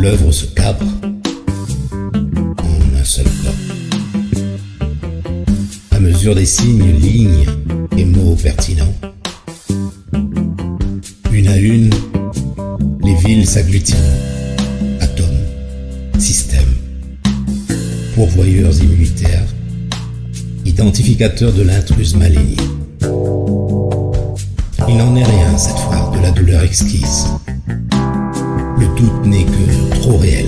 l'œuvre se cabre en un seul corps. À mesure des signes, lignes et mots pertinents, une à une, les villes s'agglutinent, atomes, systèmes, pourvoyeurs immunitaires, identificateurs de l'intruse maligne. Il n'en est rien cette fois de la douleur exquise. Le doute n'est que trop réel.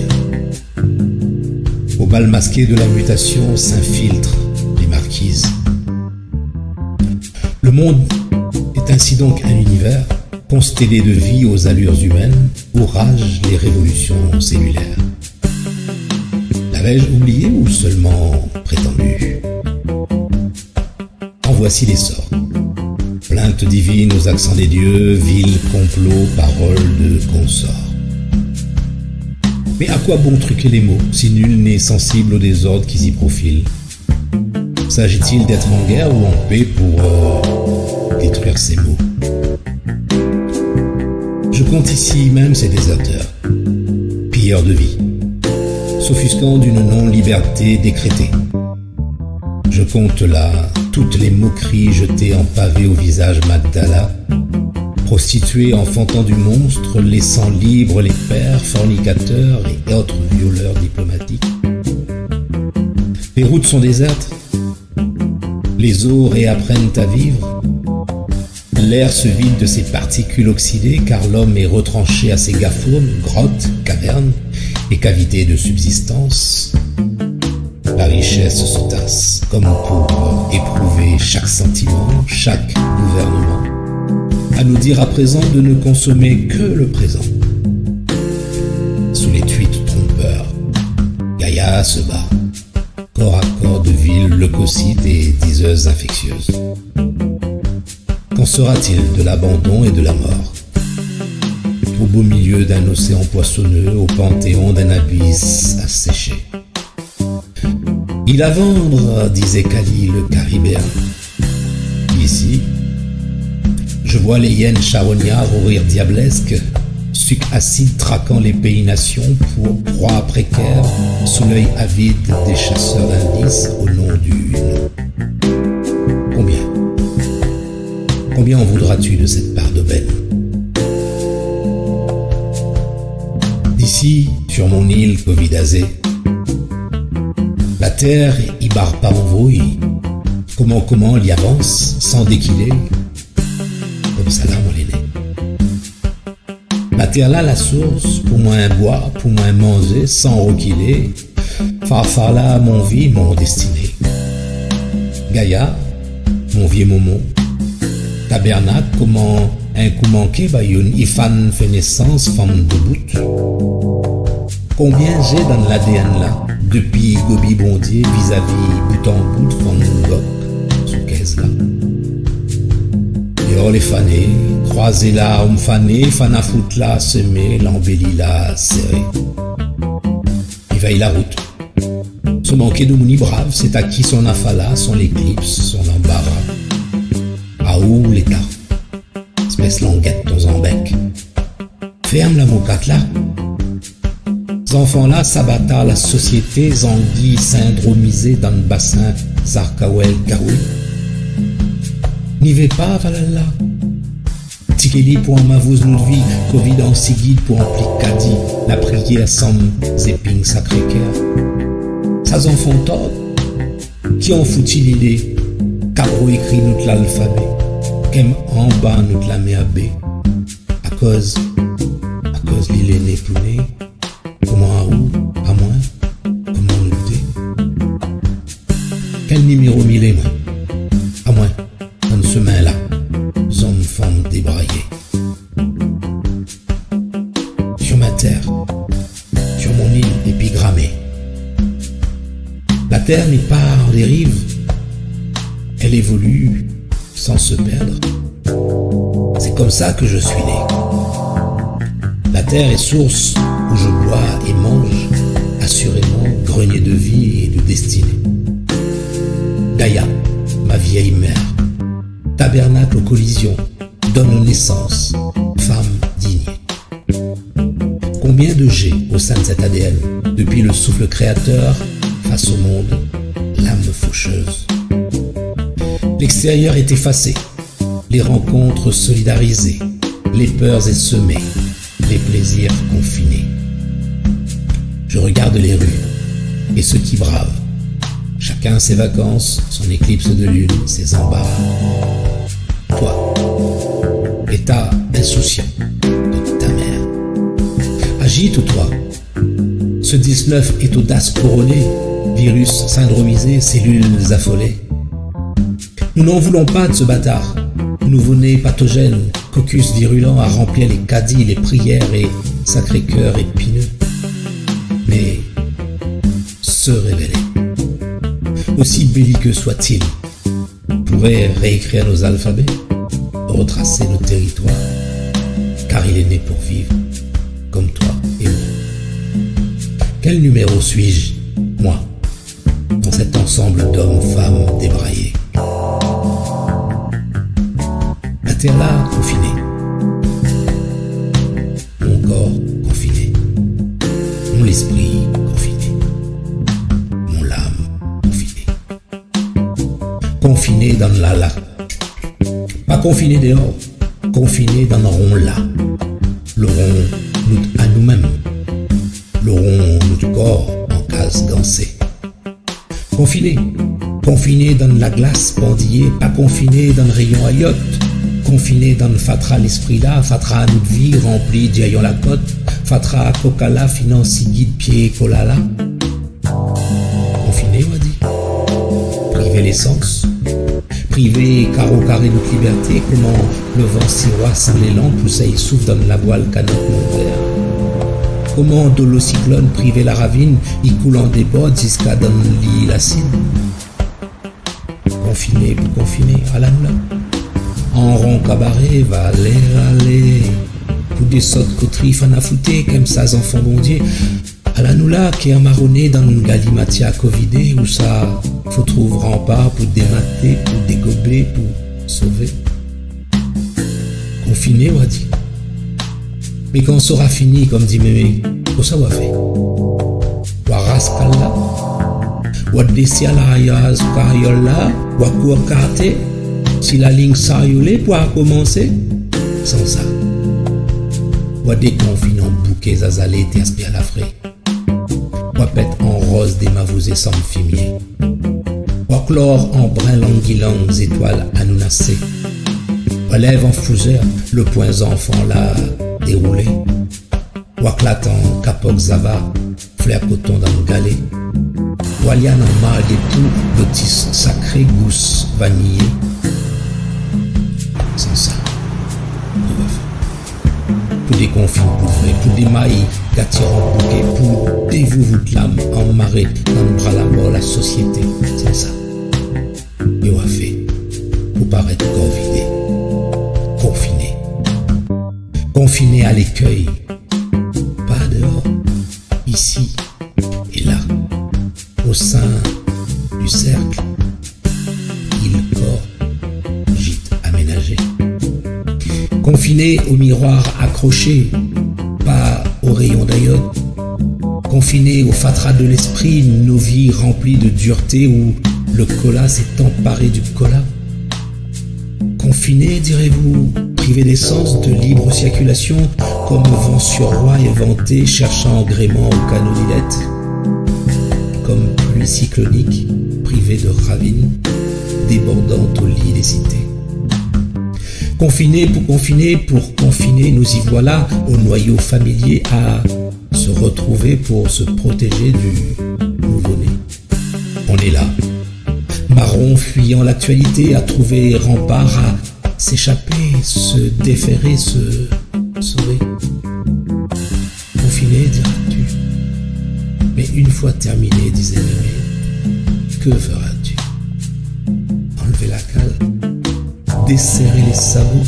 Au bal masqué de la mutation s'infiltrent les marquises. Le monde est ainsi donc un univers constellé de vie aux allures humaines où ragent les révolutions cellulaires. L'avais-je oublié ou seulement prétendu? En voici l'essor. Plainte divine aux accents des dieux, vil complot, paroles de consorts. Mais à quoi bon truquer les mots, si nul n'est sensible au désordre qui s'y profile? S'agit-il d'être en guerre ou en paix pour détruire ces mots? Je compte ici même ces déserteurs, pilleurs de vie, s'offusquant d'une non-liberté décrétée. Je compte là toutes les moqueries jetées en pavé au visage Magdala, prostituées enfantant du monstre, laissant libres les pères, fornicateurs et autres violeurs diplomatiques. Les routes sont désertes, les eaux réapprennent à vivre, l'air se vide de ses particules oxydées car l'homme est retranché à ses gaphones, grottes, cavernes et cavités de subsistance. La richesse se tasse, comme pour éprouver chaque sentiment, chaque gouvernement, à nous dire à présent de ne consommer que le présent. Sous les tweets trompeurs, Gaïa se bat, corps à corps de villes leucocytes et diseuses infectieuses. Qu'en sera-t-il de l'abandon et de la mort? Au beau milieu d'un océan poissonneux, au panthéon d'un abysse asséché. Il à vendre, disait Kali le caribéen. Ici, je vois les hyènes charognards au rire diablesque, suc acide traquant les pays-nations pour proie précaire sous l'œil avide des chasseurs d'indices au nom du nom. Combien en voudras-tu de cette part d'aubaine? D'ici, sur mon île covidazée, la terre y barre pas en brouille. Comment il y avance sans déquiler? Comme ça là, mon aîné. La terre là, la source, pour moins boire, pour moins manger, sans requiler. Farfar là, mon vie, mon destiné. Gaïa, mon vieux momo. Tabernacle, comment un coup manqué, une ifan fait naissance, femme de bout. Combien j'ai dans l'ADN là? Depuis Gobi Bondier vis-à-vis bout en bout de Gok sous caisse là. Et les fanés, croisés là, fané, fana fout là, semé, l'embelli là, serré. Éveille la route. Se manquer de mouni brave, c'est à qui son affala, son éclipse, son embarras. À où l'état? Espèce languette ton zambec. Ferme la mocate là. Ces enfants-là s'abattent la société, zanguilles syndromisées dans le bassin Zarkawel Karoui. N'y vais pas, valala. Tikeli pour un mavouz nous vie, Covid en sigide pour ampli kadi, la prière sans zéping sacré-cœur. Ces enfants tort, qui en fout-il l'idée? Cabro écrit nous l'alphabet, qu'aime en bas nous la met à B. À cause l'île est né plus né. Comment à où? À moins? Comment nous douter? Quel numéro mille est moi? À moins, dans ce main-là, hommes, femmes débraillés. Sur ma terre, sur mon île épigrammée. La terre n'est pas en dérive, elle évolue sans se perdre. C'est comme ça que je suis né. La terre est source où je bois et mange, assurément grenier de vie et de destinée. Gaïa, ma vieille mère, tabernacle aux collisions, donne naissance, femme digne. Combien de G au sein de cet ADN, depuis le souffle créateur, face au monde, l'âme faucheuse. L'extérieur est effacé, les rencontres solidarisées, les peurs essemées, les plaisirs confinés. Je regarde les rues et ceux qui bravent, chacun ses vacances, son éclipse de lune, ses embarras. Toi, état insouciant de ta mère, agite-toi. Ce 19 est audace couronnée, virus syndromisé, cellules affolées. Nous n'en voulons pas de ce bâtard, nouveau-né pathogène, caucus virulent à remplir les caddies, les prières et Sacré-Cœur épineux. Mais se révéler, aussi belliqueux soit-il, pourrait réécrire nos alphabets, retracer nos territoires, car il est né pour vivre, comme toi et moi. Quel numéro suis-je, moi, dans cet ensemble d'hommes, femmes débraillés? La terre là, confinée. Mon corps confiné. Mon esprit confiné. Mon âme confinée. Confiné dans la là. Pas confiné dehors. Confiné dans le rond là. Le rond nous à nous-mêmes. Le rond notre corps en case gancée. Confiné. Confiné dans la glace bandillée. Pas confiné dans le rayon à yacht. Confiné dans le fatra l'esprit là, fatra notre vie remplie d'yayon la côte, fatra kokala finance guide pied kolala. Confiné, on dit. Privé l'essence. Privé carreau carré notre liberté, comment le vent sirois sans les lampes, où ça y souffle dans la voile canotte mon verre. Comment de l'ocyclone privé la ravine, y coulant des bottes jusqu'à dans l'île acide. Confiné, pour confiner, à la moula. En rond cabaret, va aller. Pour des sortes coteries, fan à fouter, comme ça, enfants bondiers. À la noula, qui est amarronné dans une galimatia covidée, où ça, faut trouver rempart pour démater, pour dégober, pour sauver. Confiné, on dit. Mais quand sera fini, comme dit Mémé, pour ça, on va faire. Ou à rascalla, ou à descer à la ayaz, ou à cariola, ou à courcarte. Si la ligne s'arriolait pour commencer, sans ça. Ou à déconfiner en bouquets azalés, t'espère à la frais. Ou à pète en rose des mavousés sans fumier. Ou à chlore en brun languilang, étoiles announacées. Ou à lèvres en fougère, le point enfant là déroulé. Ou à clatant capoc zava, flair coton dans le galet. Ou à liane en marre des poux, lotis sacré, gousse vanillée. Sans ça, on va faire. Pour des confins couvrés, pour des mailles gâtir en bouquet, pour des vous l'âme en marée, dans le bras la mort, la société. Sans ça, et on va faire. Pour paraître corps vidé, confiné. Confiné à l'écueil, pas dehors, ici et là, au sein du cercle, il corps, gîte aménagé. Confiné au miroir accroché, pas au rayon d'aïode. Confiné au fatras de l'esprit, nos vies remplies de dureté où le cola s'est emparé du cola. Confiné, direz-vous, privé d'essence, de libre circulation, comme vent sur roi éventé, cherchant gréement au canot d'Ilette. Comme pluie cyclonique, privé de ravines, débordante au lit des cités. Confiné, pour confiner, nous y voilà, au noyau familier, à se retrouver pour se protéger du nouveau-né. On est là, marron fuyant l'actualité, à trouver rempart, à s'échapper, se déferrer, se sauver. Confiné, diras-tu. Mais une fois terminé, disait Mémé, que feras-tu? Enlever la cale, desserrer les sabots,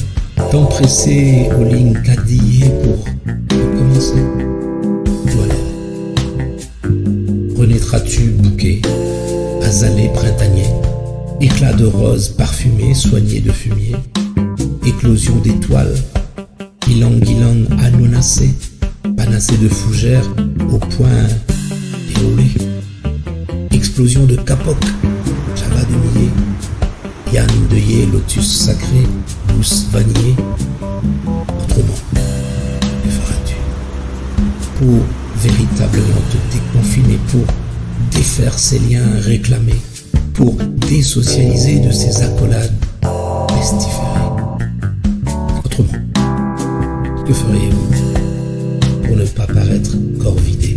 t'empresser aux lignes cadillées pour recommencer. Ou alors, renaîtras-tu bouquet, azalé printanier, éclat de rose parfumé, soigné de fumier, éclosion d'étoiles, ilang-ilang annoncé, panacée. pincée de fougères au point déroulé. Explosion de capoc, java de millet, yann d'œillet, lotus sacré, mousse vanillée. Autrement, que feras-tu pour véritablement te déconfiner, pour défaire ces liens réclamés, pour désocialiser de ces accolades pestiférées? Autrement, que feriez-vous pour ne pas paraître corps vidé?